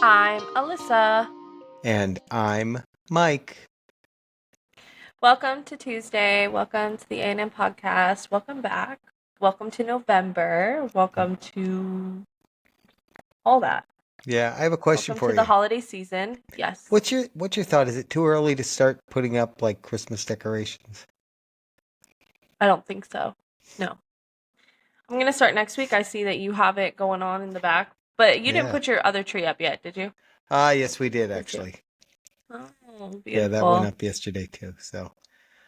I'm Alyssa. And I'm Mike. Welcome to Tuesday. Welcome to the A&M podcast. Welcome back. Welcome to November. Welcome to all that. Yeah, I have a question Welcome to for the you. holiday season. Yes. What's your thought? Is it too early to start putting up like Christmas decorations? I don't think so. No. I'm going to start next week. I see that you have it going on in the back, but you didn't Yeah. put your other tree up yet, did you? Yes, we did Did you? actually. Oh, Yeah, that went beautiful. up yesterday too. So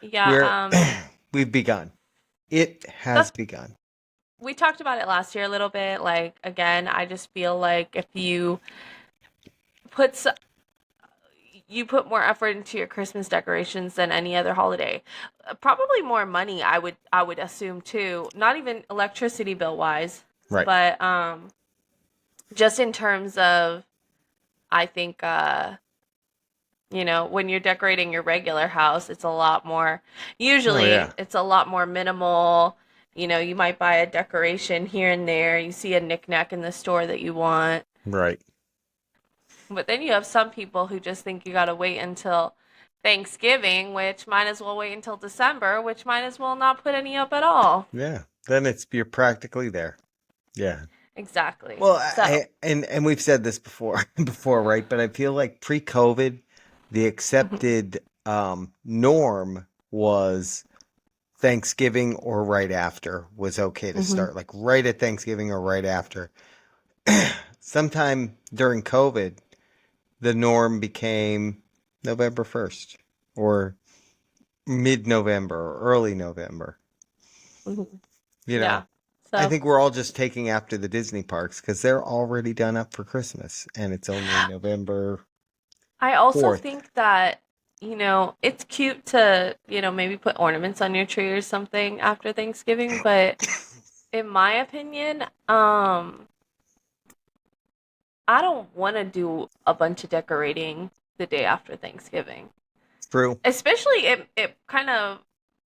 Yeah, we're we've begun. It has that's begun. we talked about it last year a little bit. Like again, I just feel like if put s- you put more effort into your Christmas decorations than any other holiday. Probably more money, I would assume too. Not even electricity bill wise, Right. but just in terms of I think when you're decorating your regular house, it's a lot more Oh usually yeah. it's a lot more minimal. You might buy a decoration here and there. You see a knickknack in the store that you want. Right. But then you have some people who just think you gotta wait until Thanksgiving, which might as well wait until December, which might as well not put any up at all. Yeah. Then you're practically there. Yeah. Exactly. Well, So, and we've said this before before, right? But I feel like pre-COVID, the mhm, accepted norm was Thanksgiving or right after was okay to mhm. start, like right at Thanksgiving or right after. Sometime during COVID, the norm became November 1st or mid November or early November. Mhm. You know, Yeah. I So, think we're all just taking after the Disney parks because they're already done up for Christmas and it's only November I also 4th. think that, it's cute to, maybe put ornaments on your tree or something after Thanksgiving, but in my opinion, I don't want to do a bunch of decorating the day after Thanksgiving. True. Especially it kind of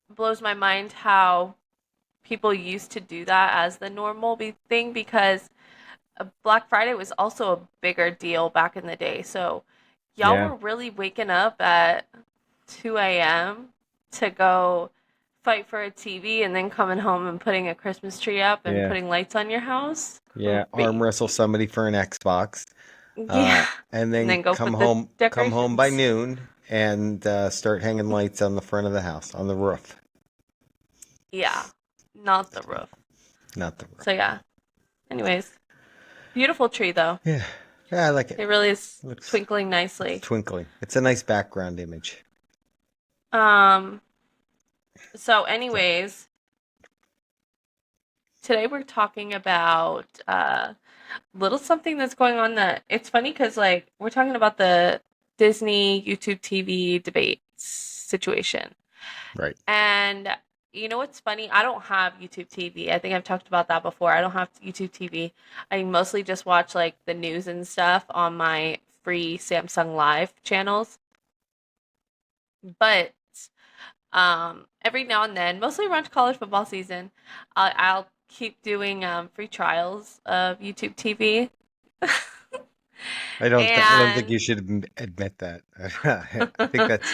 blows my mind how people used to do that as the thing because Black Friday was also a bigger deal back in the day. So y'all Yeah. were really waking up at 2 a.m. to go fight for a TV and then coming home and putting a Christmas tree up and Yeah. putting lights on your house. Yeah. Arm wrestle Crazy. somebody for an Xbox. Yeah. And And then then go put the come home by decorations. noon and start hanging lights on the front of the house, on the roof, Yeah. Not the roof. not the So roof. yeah. Anyways, beautiful tree though. Yeah, yeah, I like it. It really is Looks twinkling looks nicely. twinkly. It's a nice background image. Um, so So, anyways, today we're talking about little something that's going on that it's funny because like we're talking about the Disney YouTube TV debate situation. right. And you know what's funny? I don't have YouTube TV. I think I've talked about that before. I don't have YouTube TV. I mostly just watch like the news and stuff on my free Samsung Live channels. But every now and then, mostly around college football season, I'll keep doing free trials of YouTube TV. I don't think And you should admit that. I think that's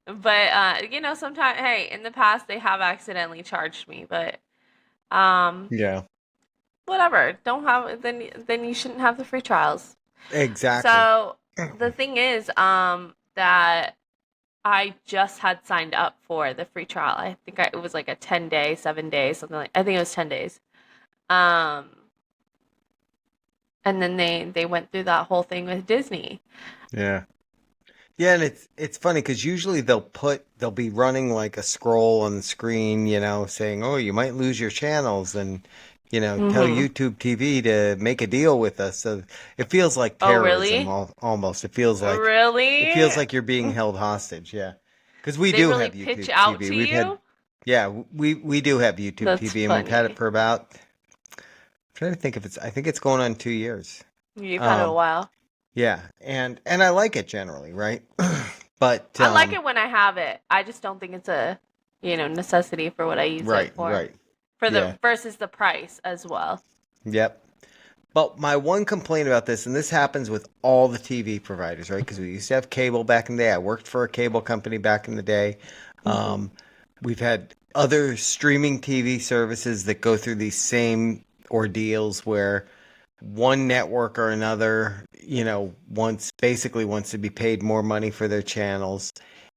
but sometimes hey, in the past they have accidentally charged me, but um yeah, whatever. Don't have then you shouldn't have the free trials. exactly. So the thing is that I just had signed up for the free trial. I think it was like a 10-day, 7 days, something like I think it was 10 days. Um and then they went through that whole thing with Disney. Yeah. Yeah, and it's funny because usually they'll be running like a scroll on the screen, saying, "Oh, you might lose your channels," and tell Mhm. YouTube TV to make a deal with us. So it feels like Oh, terrorism really? almost. It feels Really? like you're being held hostage. Yeah, because we They do really have pitch YouTube out TV. to We've had you? Yeah, we do have YouTube That's TV, and we've had it funny. for about. I'm trying to think if it's. I think it's going on 2 years. You've had it a Um, while. yeah, and I like it generally, right? But I like it when I have it. I just don't think it's a, necessity for what I use it right, for. right. For the Yeah. versus the price as well. Yep. But my one complaint about this, and this happens with all the TV providers, right? Because we used to have cable back in the day. I worked for a cable company back in the day. Mhm. Um, we've had other streaming TV services that go through these same ordeals where one network or another, wants to be paid more money for their channels,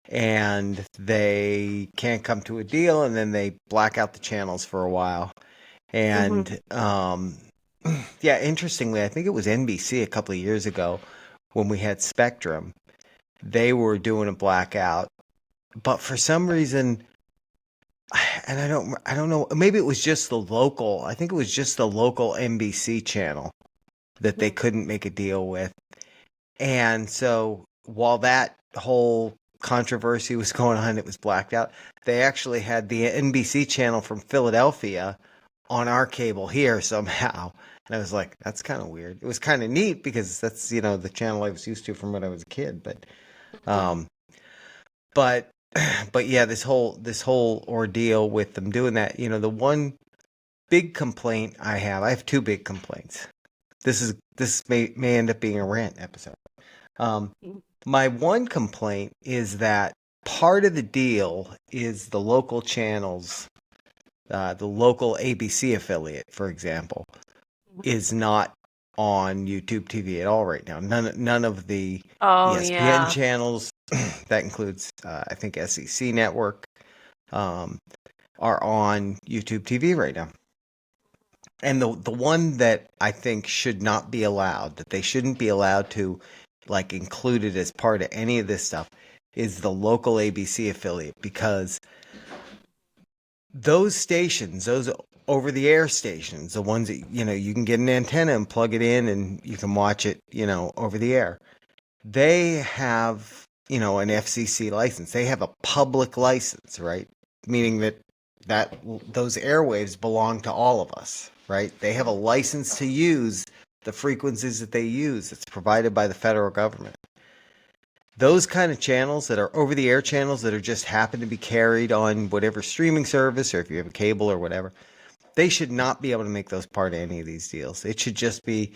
and they can't come to a deal, and then they black out the channels for a while. Mhm. And yeah, interestingly, I think it was NBC a couple of years ago when we had Spectrum. They were doing a blackout, but for some reason, and I don't know, maybe it was just the local. I think it was just the local NBC channel that they Mhm. couldn't make a deal with. And so while that whole controversy was going on, it was blacked out. They actually had the NBC channel from Philadelphia on our cable here somehow. And I was like, that's kind of weird. It was kind of neat because that's, the channel I was used to from when I was a kid. Mhm. Um, but, but yeah, this whole ordeal with them doing that, the one big complaint I have two big complaints. This may end up being a rant episode. Um, Mhm. my one complaint is that part of the deal is the local channels, the local ABC affiliate, for example, is not on YouTube TV at all right now. None of the Oh ESPN yeah. channels, that includes, I think, SEC Network, um, are on YouTube TV right now. And the one that I think should not be allowed, that they shouldn't be allowed to like include it as part of any of this stuff, is the local ABC affiliate, because those stations, those over the air stations, the ones that you can get an antenna and plug it in and you can watch it, over the air. They have, an FCC license. They have a public license, right? Meaning that those airwaves belong to all of us, right? They have a license to use the frequencies that they use. It's provided by the federal government. Those kind of channels that are over the air channels that are just happen to be carried on whatever streaming service, or if you have a cable or whatever, they should not be able to make those part of any of these deals. It should just be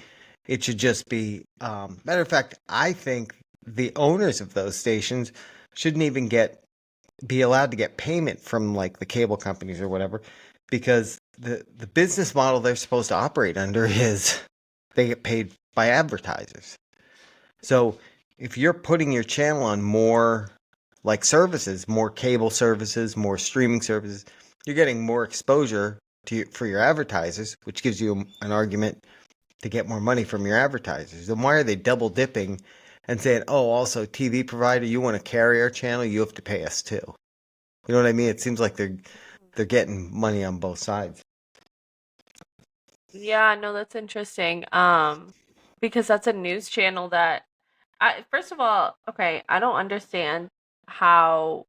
matter of fact, I think the owners of those stations shouldn't even be allowed to get payment from like the cable companies or whatever, because the business model they're supposed to operate under is they get paid by advertisers. So if you're putting your channel on more like services, more cable services, more streaming services, you're getting more exposure for your advertisers, which gives you an argument to get more money from your advertisers. Then why are they double dipping and saying, "Oh, also TV provider, you want to carry our channel, you have to pay us too." You know what I mean? It seems like they're getting money on both sides. Yeah, no, that's interesting. Because that's a news channel that I first of all, okay, I don't understand how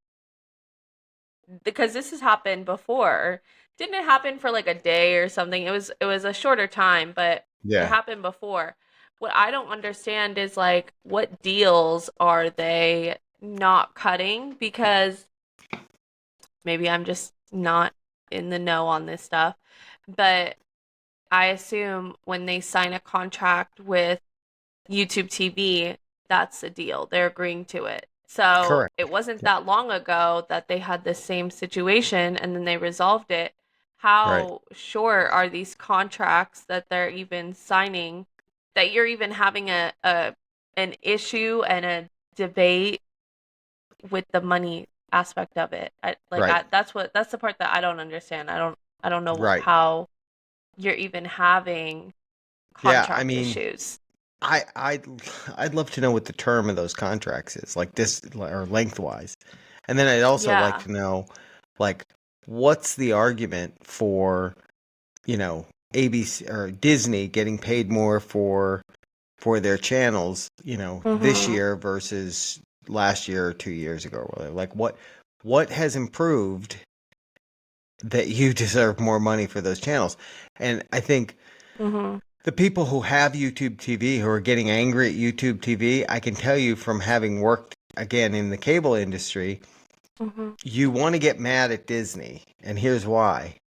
because this has happened before. Didn't it happen for like a day or something? It was a shorter time, but it Yeah, happened before. What I don't understand is like what deals are they not cutting? Because maybe I'm just not in the know on this stuff, but I assume when they sign a contract with YouTube TV, that's the deal. They're agreeing to it. So correct. it wasn't Yeah, that long ago that they had the same situation and then they resolved it. right, How sure are these contracts that they're even signing that you're even having a an issue and a debate with the money aspect of it? right, That's the part that I don't understand. I don't know right. how you're even having Yeah, I contract mean, issues. I'd love to know what the term of those contracts is, like this or lengthwise. And then I'd also like Yeah. to know, like, what's the argument for, you know, ABC or Disney getting paid more for their channels, this Mhm. year versus last year or 2 years ago, or whatever. Like what has improved that you deserve more money for those channels? And I think Mhm. the people who have YouTube TV who are getting angry at YouTube TV, I can tell you from having worked again in the cable industry, Mhm. you want to get mad at Disney, and here's why.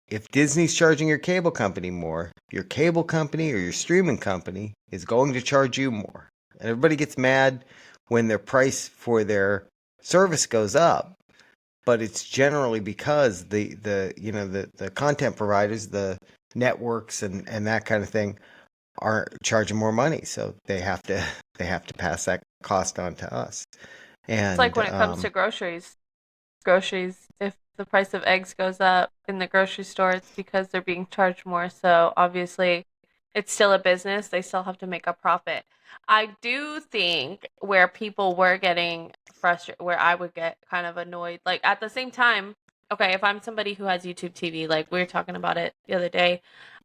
if Disney's charging your cable company more, your cable company or your streaming company is going to charge you more. And everybody gets mad when their price for their service goes up, but it's generally because the content providers, the networks and that kind of thing are charging more money, so they have to pass that cost on to us. It's like And when it comes to groceries. Groceries, if the price of eggs goes up in the grocery store, it's because they're being charged more. So obviously, it's still a business. They still have to make a profit. I do think where people were getting frustrated, where I would get kind of annoyed, like at the same time, okay, if I'm somebody who has YouTube TV, like we were talking about it the other day,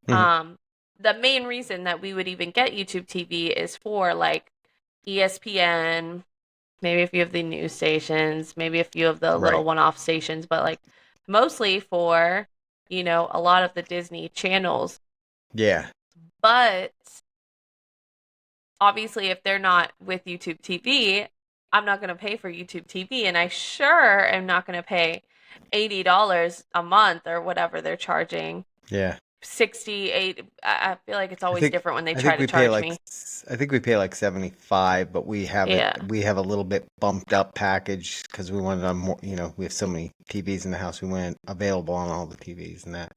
mhm, um, the main reason that we would even get YouTube TV is for like ESPN, maybe a few of the news stations, maybe a few of the little right, one-off stations, but like mostly for, a lot of the Disney channels. yeah, But obviously, if they're not with YouTube TV, I'm not going to pay for YouTube TV, and I sure am not going to pay $80 a month or whatever they're charging. yeah. 68. I feel like it's I always think different when they I try think to we pay charge like me. I think we pay like 75, but Yeah. we have a little bit bumped up package because we wanted on more. We have so many TVs in the house. We want it available on all the TVs and that.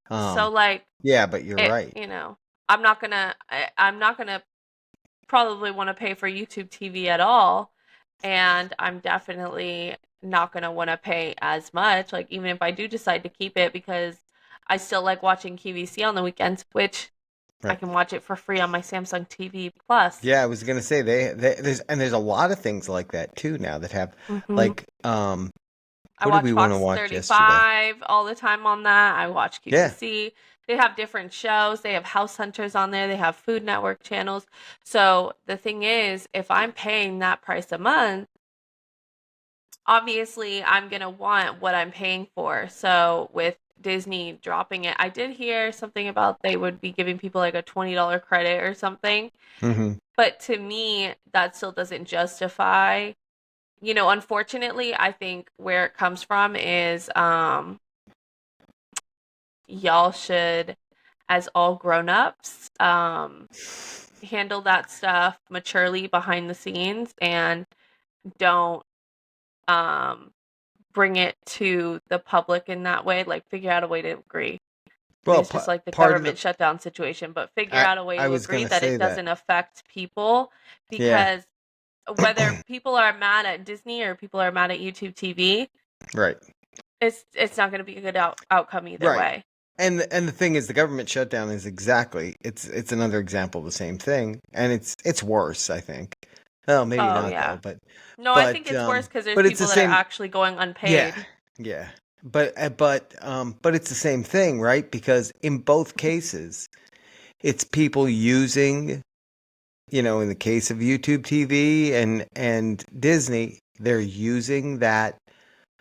So Um, like yeah, but you're it, right. I'm not gonna probably want to pay for YouTube TV at all. And I'm definitely not going to want to pay as much, like, even if I do decide to keep it, because I still like watching QVC on the weekends, which I Right. can watch it for free on my Samsung TV Plus. Yeah, I was gonna say there's a lot of things like that too now that have hmm like I what did we watch want to Fox watch yesterday? 35 all the time on that. I watch Yeah, QVC. They have different shows. They have House Hunters on there. They have Food Network channels. So the thing is, if I'm paying that price a month, obviously I'm going to want what I'm paying for. So with Disney dropping it, I did hear something about they would be giving people like a $20 credit or something. hmm, But to me, that still doesn't justify. Unfortunately, I think where it comes from is y'all should, as all grown-ups, handle that stuff maturely behind the scenes and don't um bring it to the public in that way, like figure out a way to agree. I mean, well, it's just like the part of the government shutdown situation, but figure I out a way I to was agree gonna that say it that. doesn't affect people, Yeah, because whether people are mad at Disney or people are mad at YouTube TV, right. it's not going to be a good outcome either Right. way. And the thing is, the government shutdown is it's another example of the same thing, and it's worse, I think. Well, maybe Oh not though, yeah. No, I think but it's worse because there's but it's the people that are same. actually going Yeah, unpaid. yeah. But it's the same thing, right? Because in both cases, it's people using, in the case of YouTube TV and Disney, they're using that.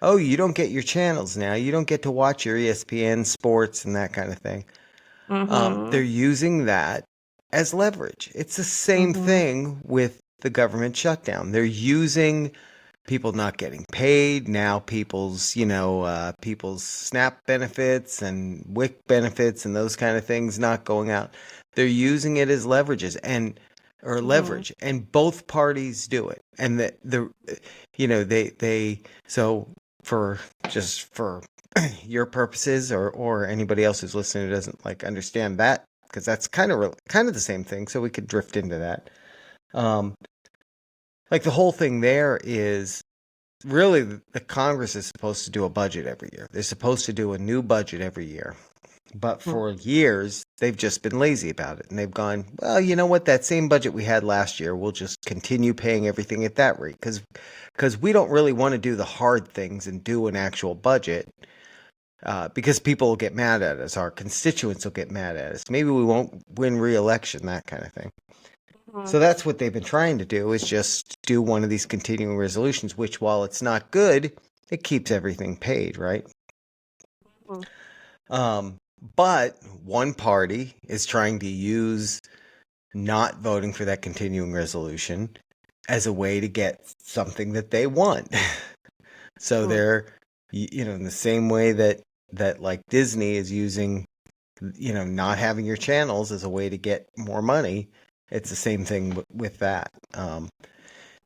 Oh, you don't get your channels now. You don't get to watch your ESPN sports and that kind of thing. They're Mhm. using that as leverage. It's the same Mhm. thing with the government shutdown. They're using people not getting paid now. People's SNAP benefits and WIC benefits and those kind of things not going out. They're using it as Mhm. leverage, and both parties do it. And they so for just for your purposes or anybody else who's listening who doesn't like understand that, because that's kind of the same thing, so we could drift into that. um like the whole thing there is really the Congress is supposed to do a budget every year. They're supposed to do a new budget every year, but Mhm. for years they've just been lazy about it, and they've gone, well, you know what, that same budget we had last year, we'll just continue paying everything at that rate, because we don't really want to do the hard things and do an actual budget, because people will get mad at us. Our constituents will get mad at us. Maybe we won't win re-election, that kind of thing. Mhm. So that's what they've been trying to do, is just do one of these continuing resolutions, which, while it's not good, it keeps everything paid, right? Mhm. Um, but one party is trying to use not voting for that continuing resolution as a way to get something that they want. So Mhm. they're, in the same way that that like Disney is using, not having your channels as a way to get more money. It's the same thing with that.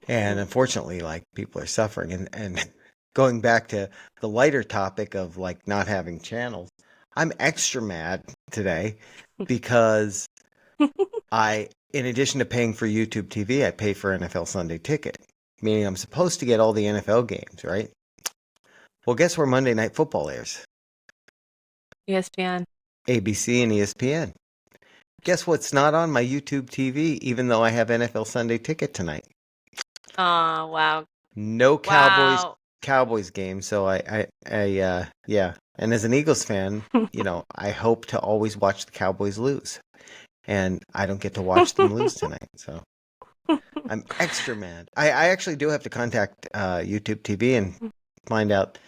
And Mm. unfortunately, like people are suffering. And going back to the lighter topic of like not having channels, I'm extra mad today because in addition to paying for YouTube TV, I pay for NFL Sunday Ticket, meaning I'm supposed to get all the NFL games, right? Well, guess where Monday Night Football airs? ESPN. ABC and ESPN. Guess what's not on my YouTube TV, even though I have NFL Sunday Ticket tonight? Oh, wow. No Wow. Cowboys game. So yeah. And as an Eagles fan, I hope to always watch the Cowboys lose, and I don't get to watch them lose tonight. So I'm extra mad. I actually do have to contact YouTube TV and find out,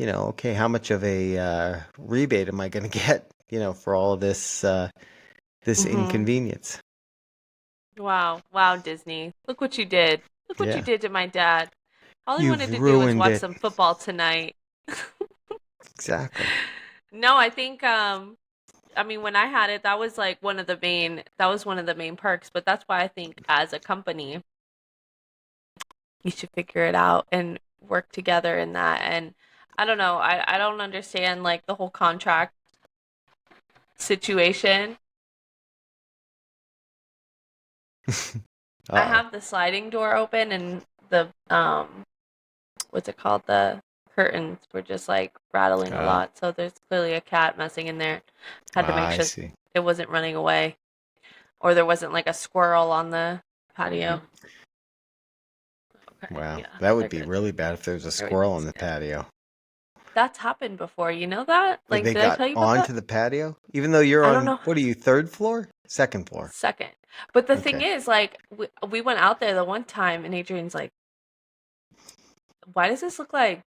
okay, how much of a rebate am I going to get, for all of this Hmm. inconvenience? Wow. Wow, Disney. Look what you did. Look what you Yeah, did to my dad. All he wanted you've to do was ruined watch it. some football tonight. Exactly. No, I think I mean when I had it, that was like one of the main perks, but that's why I think as a company, you should figure it out and work together in that. And I don't know, I don't understand like the whole contract situation. I Uh-oh. have the sliding door open and the what's it called? The curtains were just like rattling a Oh, lot. So there's clearly a cat messing in there. Had to make I sure see. it wasn't running away or there wasn't like a squirrel on the patio. Okay, Wow, yeah, that would they're be good. really bad if there was a squirrel on Everything's the good. patio. That's happened before. You know that? If Like, they did I got tell you about that? onto the patio, even though you're I don't on, know. what are you, third floor? Second floor. Second. But the thing Okay. is, like, we went out there the one time, and Adrian's like, why does this look like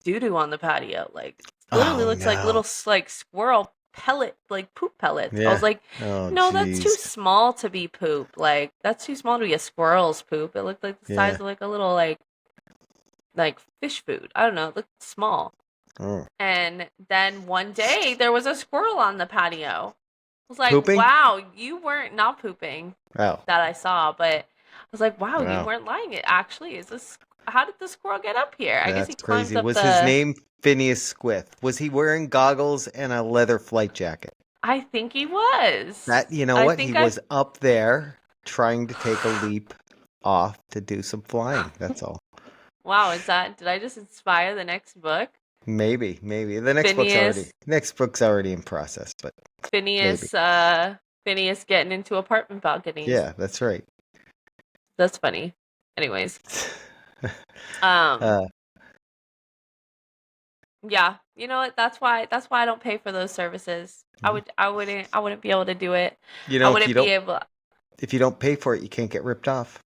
doo doo on the patio? Like, it literally Oh looks like no. little, like, squirrel pellet, like poop pellets. I was Yeah. like, Oh no, that's too geez. small to be poop. Like, that's too small to be a squirrel's poop. It looked like the size Yeah. of like a little, like fish food. I don't know. It looked small. Oh. And then one day there was a squirrel on the patio. I was like, Pooping? wow, you weren't not pooping Oh. that I saw, but I was like, wow, you Wow. weren't lying. It actually is this. How did the squirrel get up here? I guess That's he climbs crazy. up Was his the. name Phineas Squith? Was he wearing goggles and a leather flight jacket? I think he was. That, you know I what? He think I. was up there trying to take a leap off to do some flying. That's all. Wow, is that? Did I just inspire the next book? Maybe. The next book's already Phineas, next book's already in process, but maybe. Phineas, Phineas getting into apartment balconies. Yeah, that's right. That's funny. Anyways, um, Uh, yeah, you know what? That's why I don't pay for those services. I wouldn't be able to do it. you I know, wouldn't be able. if you don't pay for it, you can't get ripped off.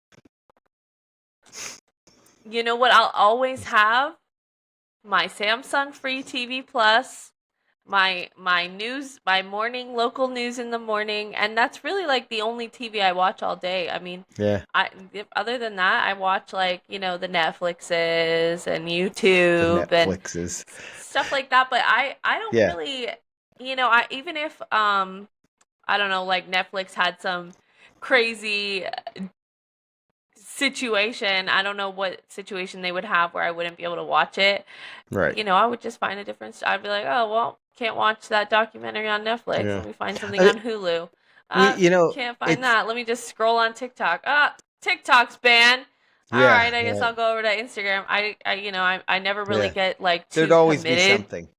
You know what? I'll always have my Samsung Free TV Plus, my morning local news in the morning, and that's really like the only TV I watch all day. I mean, Yeah, other than that, I watch like, the Netflixes and the YouTube and Netflixes. stuff like that, but I don't Yeah, really, I even if I don't know, like Netflix had some crazy situation, I don't know what situation they would have where I wouldn't be able to watch it. right. I would just find a different. I'd be like, oh well, can't watch that documentary on Netflix. Yeah, Let me find something I, on Hulu. we, Can't find it's that. Let me just scroll on TikTok. TikTok's banned. All yeah, right, I guess yeah, I'll go over to Instagram. I never really yeah. get like There'd too always be committed. something.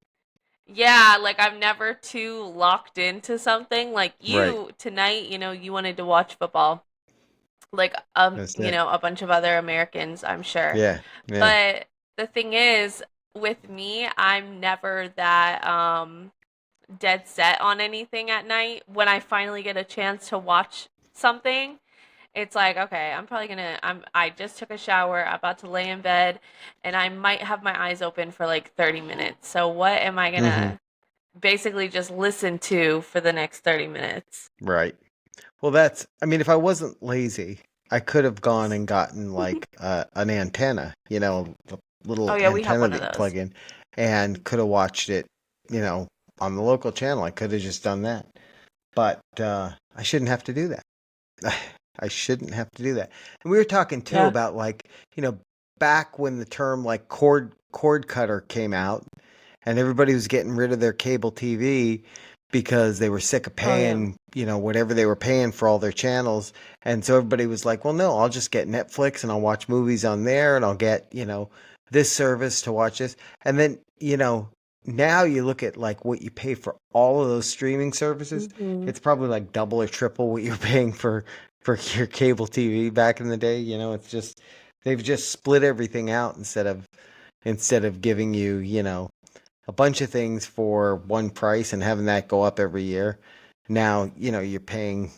Yeah, like I'm never too locked into something. Like Right. you tonight, you wanted to watch football. Like That's it. a bunch of other Americans, I'm sure. Yeah, yeah. But the thing is, with me, I'm never that dead set on anything at night. When I finally get a chance to watch something, it's like, okay, I just took a shower, I'm about to lay in bed, and I might have my eyes open for like 30 minutes. So what am I Hmm. gonna basically just listen to for the next 30 minutes? Right. Well, I mean, if I wasn't lazy, I could have gone and gotten like an antenna, a Oh little yeah, we have antenna one that of you those. plug in, and could have watched it, you know, on the local channel. I could have just done that. But I shouldn't have to do that. I shouldn't have to do that. And we were talking too Yeah. about like, back when the term like cord cutter came out and everybody was getting rid of their cable TV because they were sick of Oh yeah. paying, whatever they were paying for all their channels. And so everybody was like, well, no, I'll just get Netflix and I'll watch movies on there and I'll get, this service to watch this. And then, now you look at like what you pay for all of those streaming services, Hmm. it's probably like double or triple what you're paying for your cable TV back in the day. It's just they've just split everything out instead of giving you, a bunch of things for one price and having that go up every year. Now, you're paying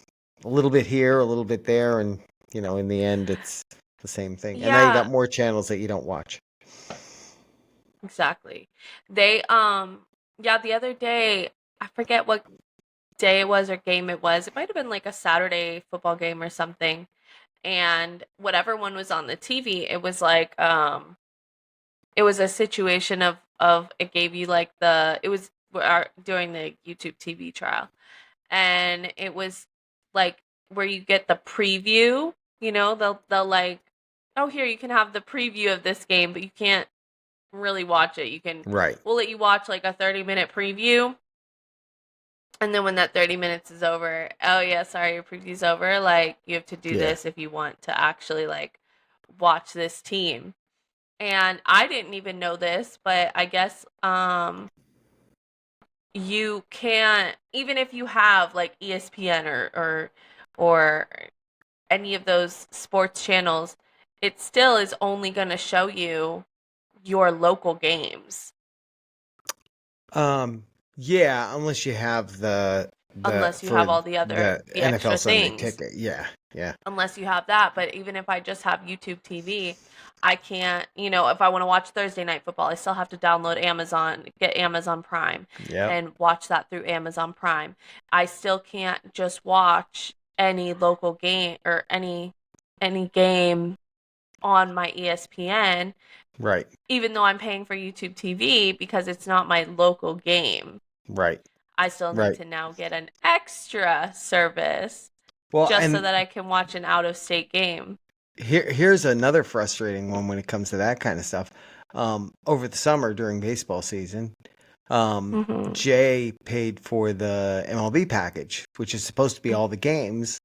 a little bit here, a little bit there, and in the end it's the same thing. And now you got Yeah, more channels that you don't watch. exactly. They yeah, the other day, I forget what day it was or game it was. It might have been like a Saturday football game or something. And whatever one was on the TV, it was like it was a situation of it gave you like it was during the YouTube TV trial. And it was like where you get the preview, they'll like, oh, here you can have the preview of this game, but you can't really watch it. Right. We'll let you watch like a 30-minute preview. And then when that 30 minutes is over, oh yeah, sorry, your preview's over. Like you have to do Yeah. this if you want to actually like watch this team. And I didn't even know this, but I guess you can't, even if you have like ESPN or any of those sports channels, it still is only going to show you your local games Um, yeah, unless you have the unless you for have all the the extra NFL Sunday things. ticket. Yeah, yeah, Unless you have that. But even if I just have YouTube TV, I can't, if I want to watch Thursday night football, I still have to download Amazon, get Amazon Prime, yep, and watch that through Amazon Prime. I still can't just watch any local game or any game on my ESPN, right, even though I'm paying for YouTube TV because it's not my local game. right, I still need right. to now get an extra service Well, just so and that I can watch an out of state game. here's another frustrating one when it comes to that kind of stuff. Over the summer during baseball season, Hmm. Jay paid for the MLB package, which is supposed to be all the games,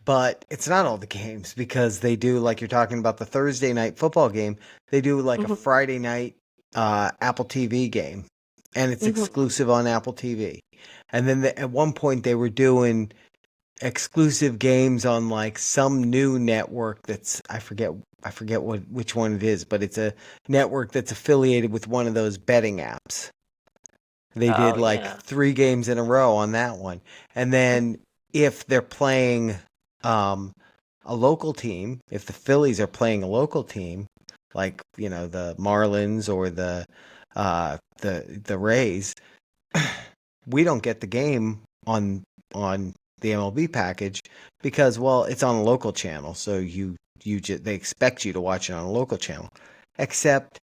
but it's not all the games because they do, like you're talking about the Thursday night football game, they do like a Hmm. Friday night Apple TV game, and it's Hmm. exclusive on Apple TV. And then at one point they were doing exclusive games on like some new network that's I forget which one it is, but it's a network that's affiliated with one of those betting apps. They did Oh like yeah. 3 games in a row on that one. And then if they're playing um, a local team, if the Phillies are playing a local team, like the Marlins or the Rays, we don't get the game on the MLB package because, well, it's on a local channel, so they expect you to watch it on a local channel, except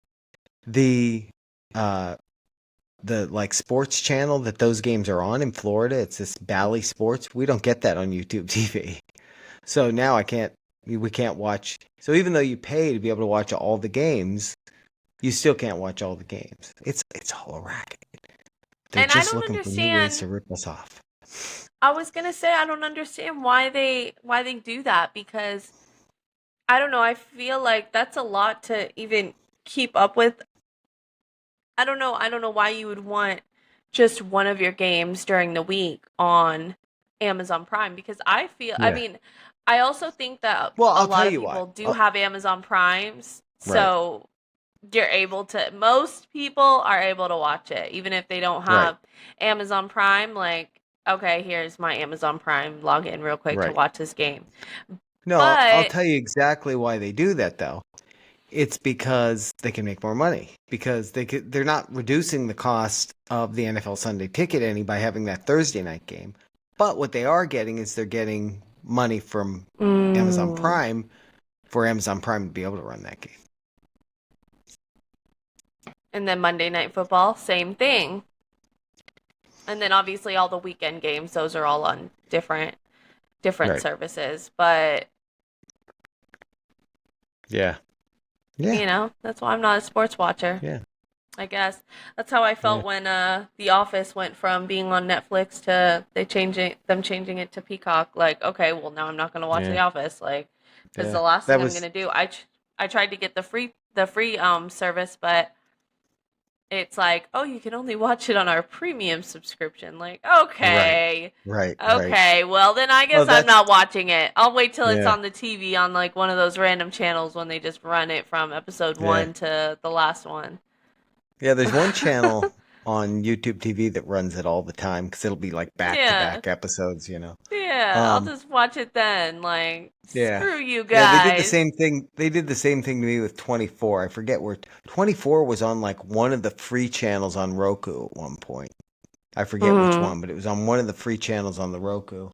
the uh, the like sports channel that those games are on in Florida. It's this Bally Sports. We don't get that on YouTube TV. So now we can't watch. So even though you pay to be able to watch all the games, you still can't watch all the games. It's all a racket. They're And I just don't looking for new ways understand. to rip us off. I was gonna say I don't understand why they do that because I don't know. I feel like that's a lot to even keep up with. I don't know. I don't know why you would want just one of your games during the week on Amazon Prime because I Yeah. mean, I also think that Well, a I'll tell lot of you what. people do have Amazon Primes, Right. so most people are able to watch it even if they don't Right. have Amazon Prime. Like, okay, here's my Amazon Prime, log in real quick to Right. watch this game. No, I'll But tell you exactly why they do that though. It's because they can make more money because they're not reducing the cost of the NFL Sunday ticket any by having that Thursday night game. But what they are getting is they're getting money from Amazon mm, Prime for Amazon Prime to be able to run that game. and then Monday Night Football, same thing. And then obviously all the weekend games, those are all on different Right. services. But Yeah. Yeah. that's why I'm not a sports watcher. Yeah. I guess that's how I Yeah. felt when The Office went from being on Netflix to changing it to Peacock. Like, okay, well now I'm not gonna watch Yeah. The Office, like, because Yeah. the last That thing I'm was gonna do, I tried to get the free service, but it's like, oh, you can only watch it on our premium subscription. Like, right. okay, Right. Right. okay, well then I Oh, guess I'm that's not watching it. I'll wait till it's yeah. on the TV on like one of those random channels when they just run it from episode Yeah. one to the last one. Yeah, there's one channel on YouTube TV that runs it all the time because it'll be like back to Yeah. back episodes, you know. Yeah, I'll Um, just watch it then. Like, yeah. screw you Yeah, they did the guys. same thing. They did the same thing to me with 24. I forget where 24 was on like one of the free channels on Roku at one point. I forget which Hmm. one, but it was on one of the free channels on the Roku.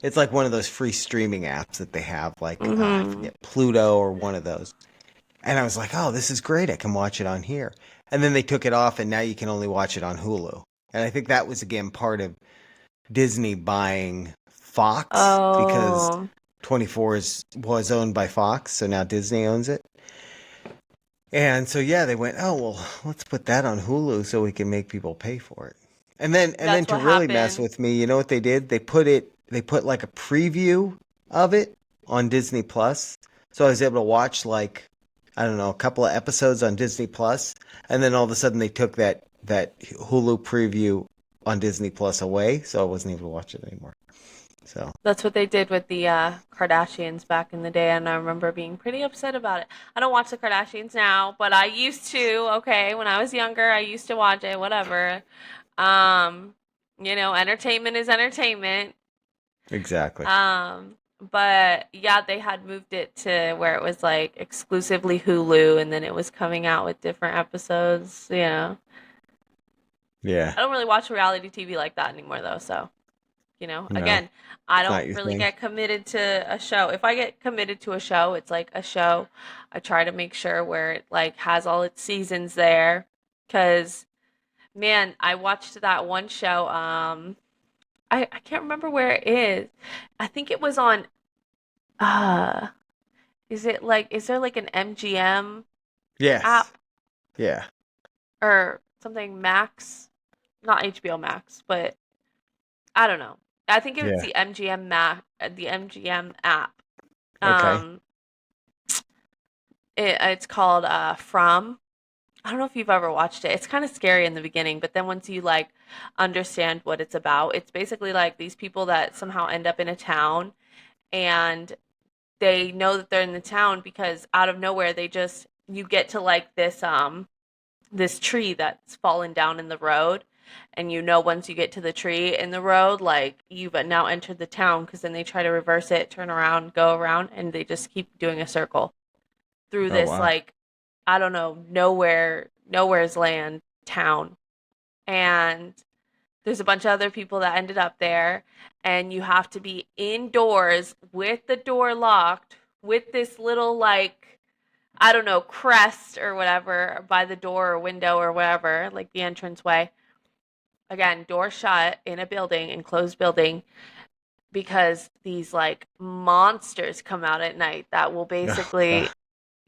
It's like one of those free streaming apps that they have, like I Hmm. forget Pluto or one of those. And I was like, oh, this is great. I can watch it on here. And then they took it off, and now you can only watch it on Hulu. And I think that was again part of Disney buying Fox because Oh, 24 was owned by Fox, so now Disney owns it. And so yeah, they went, oh well, let's put that on Hulu so we can make people pay for it. And then that's to what really mess happened. with me, you know what they did? They put like a preview of it on Disney Plus. So I was able to watch like I don't know, a couple of episodes on Disney Plus, and then all of a sudden they took that Hulu preview on Disney Plus away, so I wasn't able to watch it anymore. So, That's what they did with the Kardashians back in the day, and I remember being pretty upset about it. I don't watch the Kardashians now, but I used to. Okay, when I was younger, I used to watch it. Whatever. Um, entertainment is entertainment. exactly. But yeah, they had moved it to where it was like exclusively Hulu, and then it was coming out with different episodes. Yeah. I don't really watch reality TV like that anymore, though. So, No, again, I it's not don't your really thing. get committed to a show. If I get committed to a show, it's like a show. I try to make sure where it like has all its seasons there. Cause man, I watched that one show. I can't remember where it is. I think it was on. Uh, is there like an MGM Yes. app Yeah. or something Max? Not HBO Max, but I don't know. I think it's Yeah. the MGM app. Okay. Um, it's called From. I don't know if you've ever watched it. It's kind of scary in the beginning, but then once you like understand what it's about, it's basically like these people that somehow end up in a town and they know that they're in the town because out of nowhere they just you get to like this tree that's fallen down in the road, and once you get to the tree in the road, like you've now entered the town, because then they try to reverse it, turn around, go around, and they just keep doing a circle through Oh this wow. like I don't know, nowhere's land town. And there's a bunch of other people that ended up there, and you have to be indoors with the door locked with this little like I don't know, crest or whatever by the door or window or whatever, like the entranceway. Again, door shut in a building, enclosed building, because these like monsters come out at night that will Ugh. basically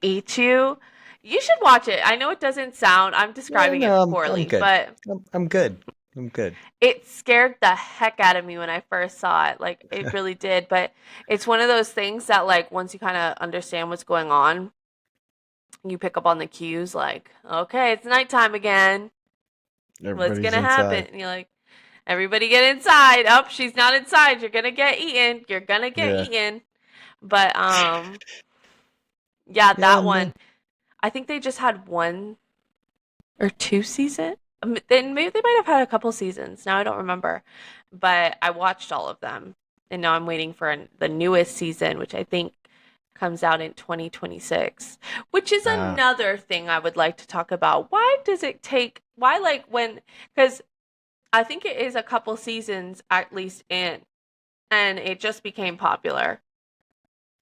eat you. You should watch it. I know it doesn't sound, I'm Yeah, describing it no, I'm poorly, good. but I'm good. I'm good. it scared the heck out of me when I first saw it. Like, it really did. But it's one of those things that, like, once you kind of understand what's going on, you pick up on the cues, like, okay, it's nighttime again. What's Everybody's gonna happen? inside. And you're like, everybody get inside. Oh, she's not inside. You're gonna get eaten. You're gonna get Yeah. eaten. But yeah, Yeah, that no. one. I think they just had one or two seasons. Then maybe they might have had a couple seasons. Now I don't remember, but I watched all of them, and now I'm waiting for the newest season, which I think comes out in 2026. Which is Ah, another thing I would like to talk about. Why does it take? Why like when? Because I think it is a couple seasons at least in, and it just became popular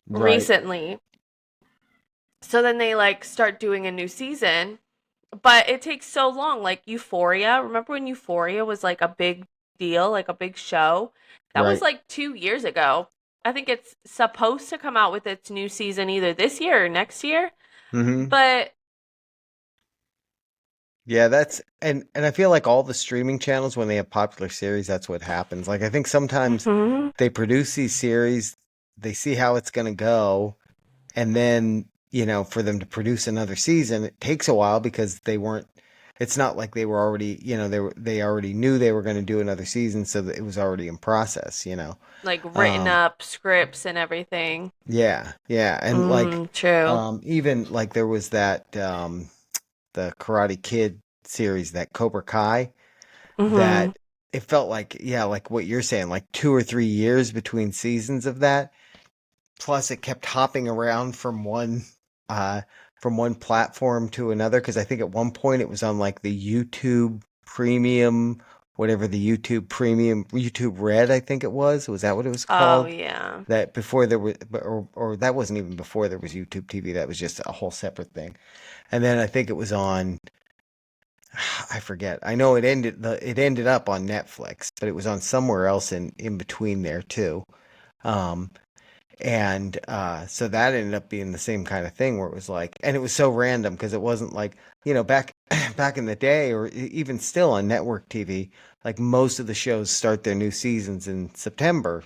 right. recently. So then they like start doing a new season, but it takes so long. Like Euphoria, remember when Euphoria was like a big deal, like a big show. That was Right. like 2 years ago. I think it's supposed to come out with its new season either this year or next year. Hmm. But Yeah, that's and I feel like all the streaming channels when they have popular series, that's what happens. Like I think sometimes mhm, they produce these series, they see how it's going to go, and then, for them to produce another season, it takes a while because they weren't it's not like they were already, they already knew they were going to do another season, so that it was already in process. like written Um up scripts and everything. yeah, yeah, and like True. even like there was that the Karate Kid series, that Cobra Kai, Mhm. that it felt like, yeah, like what you're saying, like 2 or 3 years between seasons of that. Plus, it kept hopping around uh, from one platform to another. Because I think at one point it was on like the YouTube Premium, whatever the YouTube Premium, YouTube Red, I think it was. Was that what it was Oh called? yeah. That before there was, or that wasn't even before there was YouTube TV. That was just a whole separate thing. And then I think it was on, I forget. I know it ended up on Netflix, but it was on somewhere else in between there too. Um, and so that ended up being the same kind of thing where it was like, and it was so random because it wasn't like, back back in the day, or even still on network TV, like most of the shows start their new seasons in September,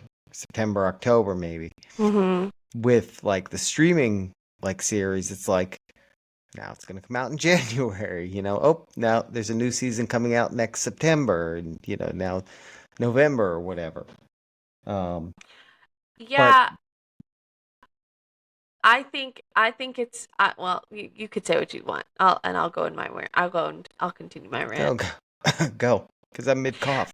October maybe. Mhm. With like the streaming like series, it's like now it's going to come out in January. Oh, now there's a new season coming out next September, and now November or whatever. Um, but Yeah, I think it's well, you could say what you want. I'll go in my rant. I'll continue my go rant. go go, because I'm mid cough.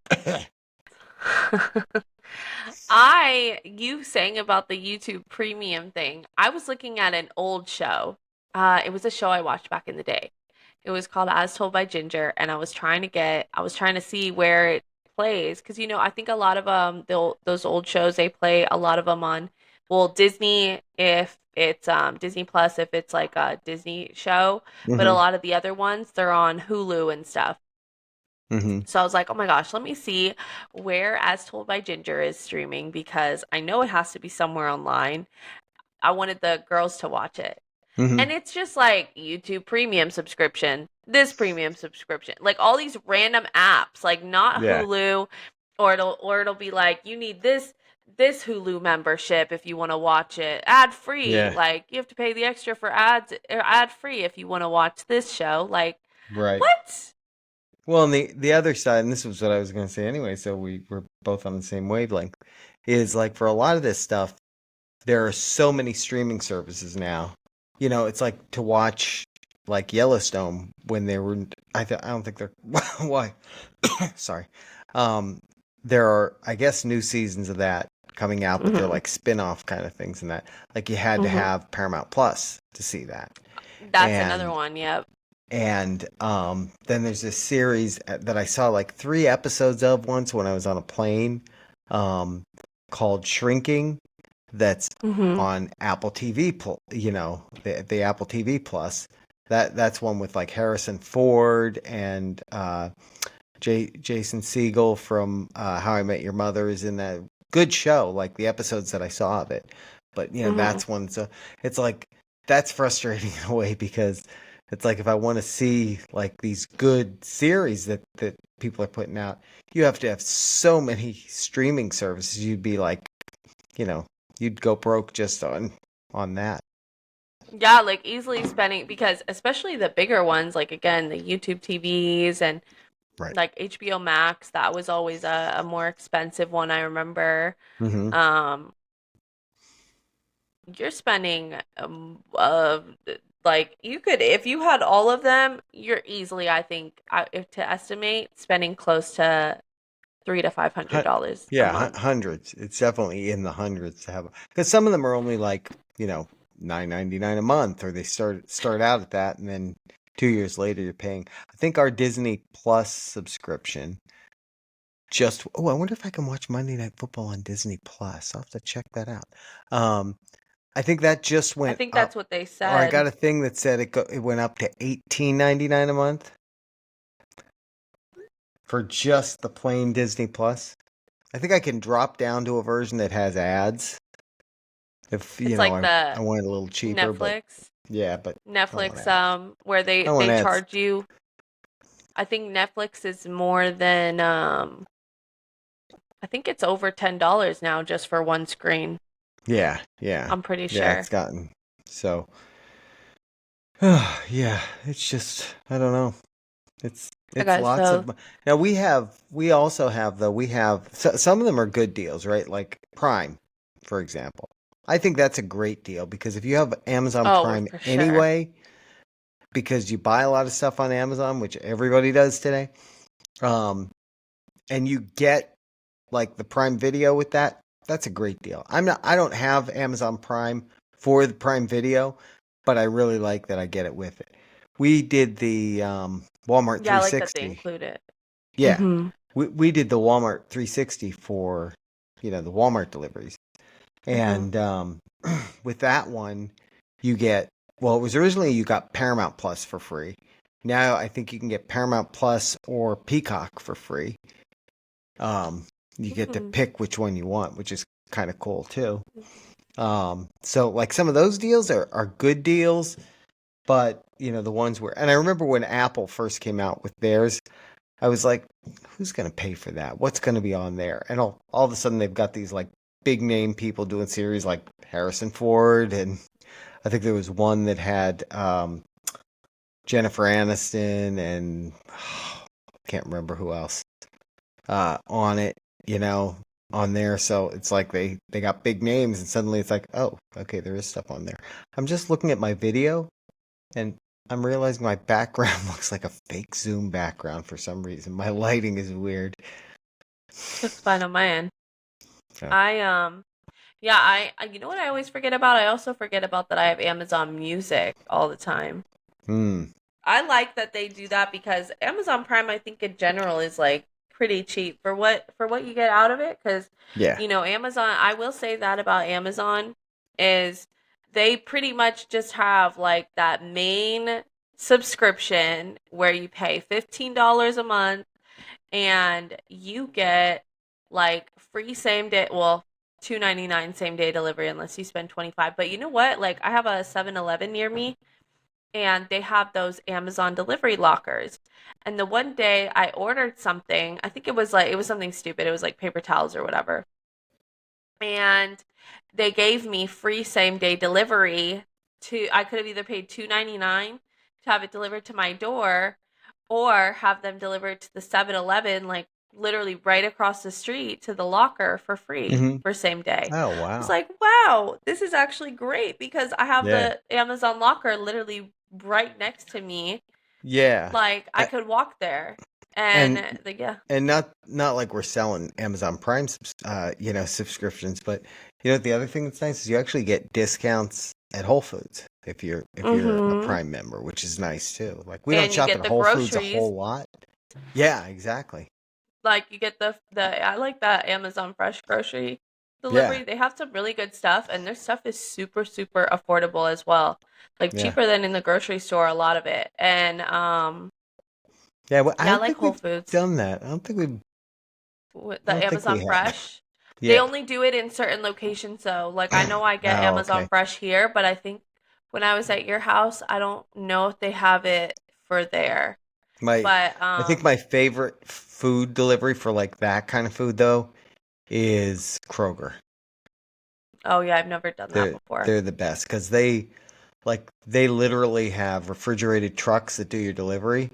You saying about the YouTube Premium thing. I was looking at an old show. It was a show I watched back in the day. It was called As Told by Ginger, and I was trying to see where it plays because I think a lot of those old shows they play a lot of them on, well, Disney if it's Disney Plus if it's like a Disney show, but a Hmm. lot of the other ones they're on Hulu and stuff. Hmm. So I was like, oh my gosh, let me see where As Told by Ginger is streaming because I know it has to be somewhere online. I wanted the girls to watch it. Hmm. And it's just like YouTube premium subscription, this premium subscription, like all these random apps, like not Yeah. Hulu, or it'll be like you need this Hulu membership if you want to watch it ad free. Yeah. Like you have to pay the extra for ads or ad free if you want to watch this show. Like Right. what? Well, and the other side, and this was what I was going to say anyway, so we were both on the same wavelength, is like for a lot of this stuff, there are so many streaming services now. It's like to watch like Yellowstone when they were. I don't think they're. Why? Sorry. Um, there are, I guess, new seasons of that coming out, but they're Hmm. like spin-off kind of things, and that like you had to Hmm. have Paramount Plus to see that. That's another And one. Yep. then there's this series that I saw like 3 episodes of once when I was on a plane, um, called Shrinking. That's Hmm. on Apple TV. The Apple TV Plus. That's one with like Harrison Ford and Jason Segel from How I Met Your Mother is in that. Good show. Like the episodes that I saw of it, but Hmm. that's one. So it's like that's frustrating in a way because it's like if I want to see like these good series that people are putting out, you have to have so many streaming services. You'd be like, you know, you'd go broke just on that. Yeah, like easily spending because especially the bigger ones, like again, the YouTube TVs and Right. like HBO Max, that was always a more expensive one, I remember. Hmm. Um, you're spending like you could if you had all of them, you're easily, I think, if to estimate, spending close to three to five hundred dollars a Yeah, month. hundreds. It's definitely in the hundreds to have because some of them are only like $9.99 a month, or they start out at that, and then 2 years later you're paying. I think our Disney Plus subscription just. Oh, I wonder if I can watch Monday Night Football on Disney Plus. I'll have to check that out. Um, I think that just I went think up. that's what they Or I got said. a thing that said it went up to $18.99 a month. for just the plain Disney Plus. I think I can drop down to a version that has ads if It's like I the want it a little cheaper, but Netflix, yeah, but I don't want Netflix, ads. where I don't want they ads. charge you. I think Netflix is more than I think it's over $10 now just for one screen. Yeah, yeah, I'm pretty yeah. sure. It's gotten so. Yeah, it's just I don't know. It's Okay, lots so of now we also have though we have some of them are good deals, right? Like Prime, for example. I think that's a great deal because if you have Amazon oh, Prime for sure. anyway, because you buy a lot of stuff on Amazon, which everybody does today, um, and you get like the Prime Video with that, that's a great deal. I don't have Amazon Prime for the Prime Video, but I really like that I get it with it. We did the Walmart Yeah, I like that they 360. include it. Yeah, Mm-hmm. we did the Walmart 360 for the Walmart deliveries, Mm-hmm. and with that one, you get well. It was originally you got Paramount Plus for free. Now I think you can get Paramount Plus or Peacock for free. Um, you get to Mm-hmm. pick which one you want, which is kind of cool too. So like some of those deals are good deals, but the ones where, and I remember when Apple first came out with theirs, I was like, who's going to pay for that? What's going to be on there? And all of a sudden they've got these like big name people doing series like Harrison Ford, and I think there was one that had Jennifer Aniston and can't remember who else on it, you know, on there. So it's like they got big names, and suddenly it's like, oh, okay, there is stuff on there. I'm just looking at my video, and I'm realizing my background looks like a fake Zoom background for some reason. My lighting is weird. Looks fine on my end. So, I yeah, you know what I always forget about? I also forget about that I have Amazon Music all the time. hmm, I like that they do that because Amazon Prime, I think in general is like pretty cheap for what you get out of it. Because yeah, Amazon, I will say that about Amazon is they pretty much just have like that main subscription where you pay $15 a month and you get like free same day, well, 2.99 same day delivery unless you spend 25. But you know what? Like I have a 7-Eleven near me and they have those Amazon delivery lockers. And the one day I ordered something, I think it was something stupid. It was like paper towels or whatever. And they gave me free same day delivery to I could have either paid 2.99 to have it delivered to my door or have them delivered to the 7-Eleven like literally right across the street to the locker for free hmm, for same day. oh I was wow, like, "Wow, this is actually great because I have yeah, the Amazon locker literally right next to me. yeah, Like I A- could walk there." And and yeah. and not like we're selling Amazon Prime subscriptions, but the other thing that's nice is you actually get discounts at Whole Foods if you're a Mhm. Prime member, which is nice too. Like we don't And you shop get at the Whole Foods a groceries. whole lot. Yeah, exactly. Like you get the I like that Amazon Fresh grocery Yeah, delivery. They have some really good stuff and their stuff is super super affordable as well. Like yeah, cheaper than in the grocery store a lot of it. And yeah. Well, I yeah, I don't like think Whole we've Foods done that. I don't think we. with I the don't think we Amazon have. Fresh. They Yeah. only do it in certain locations though. Like I know I get Oh, Amazon okay. Fresh here, but I think when I was at your house, I don't know if they have it for there. My, But I think my favorite food delivery for like that kind of food though is Kroger. oh yeah, I've never done that They're before. they're the best because they literally have refrigerated trucks that do your delivery.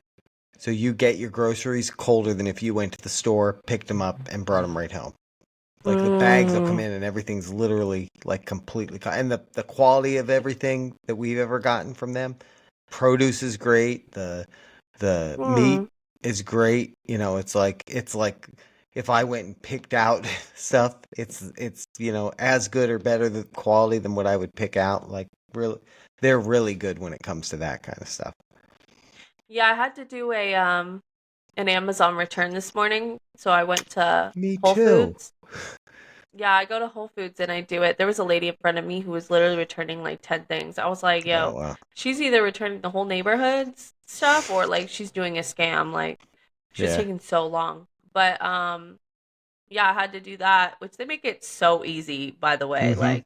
So you get your groceries colder than if you went to the store, picked them up, and brought them right home. Like the bags will come Mm, in and everything's literally like completely and the quality of everything that we've ever gotten from them. Produce is great. The meat mm. is great. It's like if I went and picked out stuff, it's as good or better the quality than what I would pick out. Like really, they're really good when it comes to that kind of stuff. Yeah, I had to do a an Amazon return this morning, so I went to Me Whole too. Foods. Yeah, I go to Whole Foods and I do it. There was a lady in front of me who was literally returning like 10 things. I was like, Oh "Yo, wow. she's either returning the whole neighborhood's stuff or like she's doing a scam." Like It's just Yeah. taking so long. But yeah, I had to do that, which they make it so easy, by the way. Mm-hmm. Like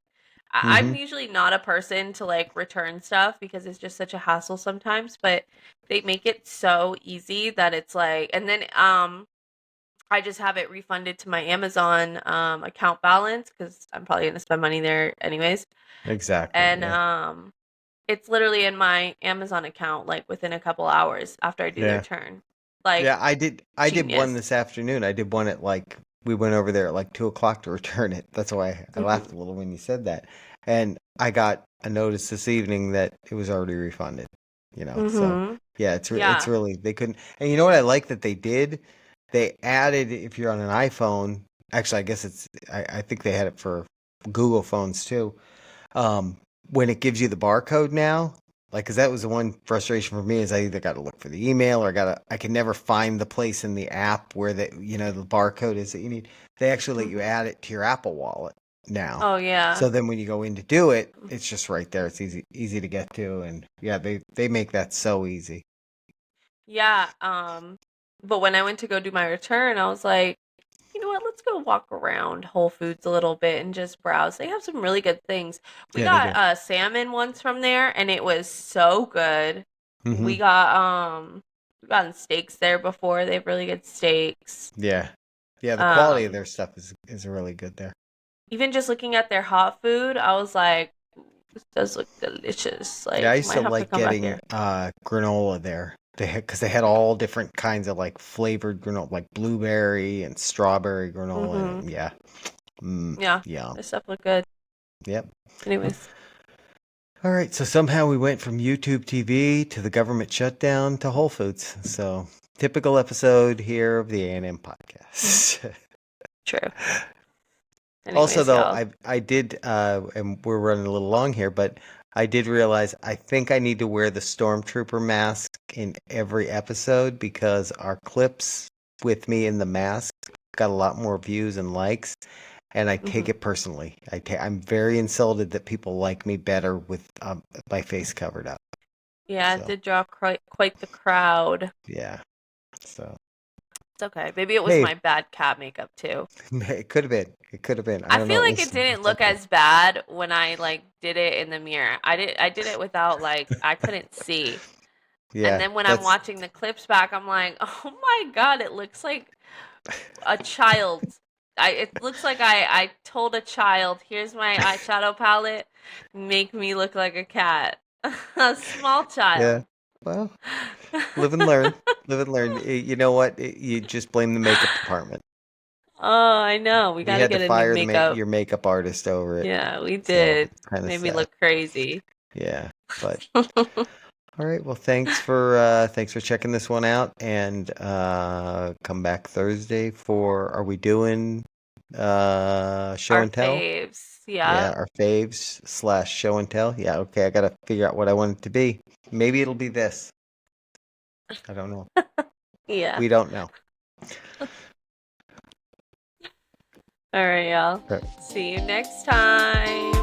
I'm Mm-hmm. usually not a person to like return stuff because it's just such a hassle sometimes, but they make it so easy that it's like, and then I just have it refunded to my Amazon account balance because I'm probably gonna spend money there anyways. Exactly. And Yeah. it's literally in my Amazon account like within a couple hours after I do the Yeah. return. Like Yeah. I did one genius. this afternoon. I did one at like we went over there at like 2 o'clock to return it. That's why I Hmm. laughed a little when you said that. And I got a notice this evening that it was already refunded. So Hmm. yeah, it's Yeah. really they couldn't. And you know what I like that they did? They added if you're on an iPhone. Actually, I guess I think they had it for Google phones too. um, when it gives you the barcode now, like, because that was the one frustration for me is I either got to look for the email or I can never find the place in the app where the barcode is that you need. They actually let you Hmm. add it to your Apple Wallet now. Oh yeah. So then when you go in to do it, it's just right there. It's easy to get to, and yeah, they make that so easy. Yeah. But when I went to go do my return, I was like, you know what? Let's go walk around Whole Foods a little bit and just browse. They have some really good things. We Yeah, they got do. salmon once from there and it was so good. Hmm. We got we've gotten steaks there before. They have really good steaks. Yeah, yeah. The quality of Um their stuff is really good there. Even just looking at their hot food, I was like, "Ooh, this does look delicious." Yeah, I Like used to might have to like come back getting here. granola there. Because they had all different kinds of like flavored granola, like blueberry and strawberry granola. Mhm. And yeah, Yeah. yum. Their stuff look good. Yep. Anyways. All right. So somehow we went from YouTube TV to the government shutdown to Whole Foods. So typical episode here of the A&M podcast. True. Also, Anyways, though, y'all. I did, and we're running a little long here, but I did realize I think I need to wear the Stormtrooper mask in every episode because our clips with me in the mask got a lot more views and likes, and I take Mhm. it personally. I'm very insulted that people like me better with my face covered up. Yeah, it So did draw quite the crowd. yeah, so It's okay. Maybe it was hey, my bad cat makeup too. it could have been. It could have been. I I don't feel know. like it didn't look Something. as bad when I like did it in the mirror. I did it without like I couldn't see. And Yeah, then when I'm that's watching the clips back, I'm like, "Oh my God, it looks like a child." It looks like I told a child, "Here's my eyeshadow palette. Make me look like a cat." A small yeah. child. Well. Live and learn. Live and learn. You know what? You just blame the makeup department. Oh, I know. We We got to had to get a new fire makeup. your makeup artist over it. Yeah, we So did. kind of Made me sad. look crazy. Yeah. But all right. Well, thanks for checking this one out, and come back Thursday for are we doing show Our and tell? faves. Yeah, Yeah. our faves / show and tell. Yeah. Okay. I gotta figure out what I want it to be. Maybe it'll be this. I don't know. Yeah. We don't know. All right, y'all. See you next time.